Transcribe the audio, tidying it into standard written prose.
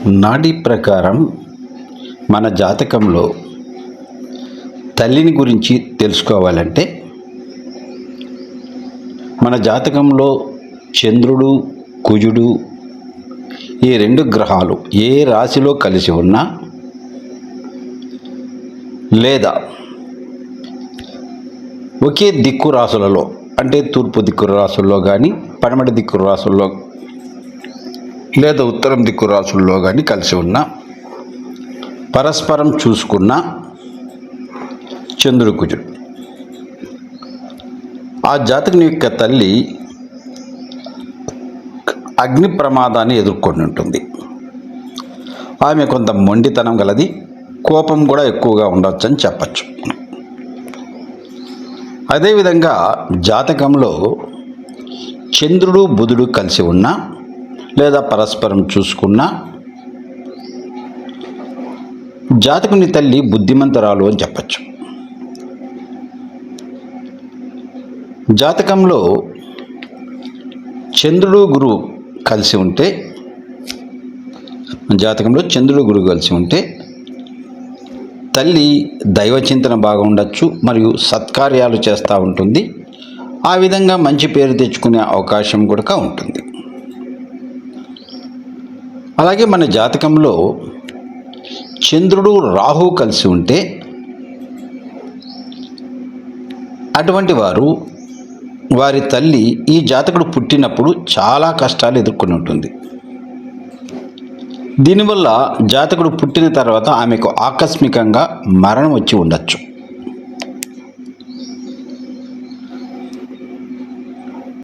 నాడీ ప్రకారం మన జాతకంలో తల్లిని గురించి తెలుసుకోవాలంటే మన జాతకంలో చంద్రుడు, కుజుడు ఈ రెండు గ్రహాలు ఏ రాశిలో కలిసి ఉన్నా లేదా ఒకే దిక్కు రాశులలో అంటే తూర్పు దిక్కు రాశుల్లో కానీ, పడమటి దిక్కు రాశుల్లో లేదా ఉత్తరం దిక్కు రాశుల్లో కానీ కలిసి ఉన్న పరస్పరం చూసుకున్న చంద్రుడు, కుజుడు ఆ జాతకుని యొక్క తల్లి అగ్ని ప్రమాదాన్ని ఎదుర్కొని ఉంటుంది. ఆమె కొంత మొండితనం గలది, కోపం కూడా ఎక్కువగా ఉండవచ్చు అని చెప్పచ్చు. అదేవిధంగా జాతకంలో చంద్రుడు, బుధుడు కలిసి ఉన్నా లేదా పరస్పరం చూసుకున్నా జాతకుని తల్లి బుద్ధిమంతురాలు అని చెప్పచ్చు. జాతకంలో చంద్రుడు, గురువు కలిసి ఉంటే తల్లి దైవచింతన బాగా ఉండొచ్చు, మరియు సత్కార్యాలు చేస్తూ ఉంటుంది. ఆ విధంగా మంచి పేరు తెచ్చుకునే అవకాశం కూడా ఉంటుంది. అలాగే మన జాతకంలో చంద్రుడు, రాహు కలిసి ఉంటే అటువంటి వారి తల్లి ఈ జాతకుడు పుట్టినప్పుడు చాలా కష్టాలు ఎదుర్కొని ఉంటుంది. దీనివల్ల జాతకుడు పుట్టిన తర్వాత ఆమెకు ఆకస్మికంగా మరణం వచ్చి ఉండొచ్చు.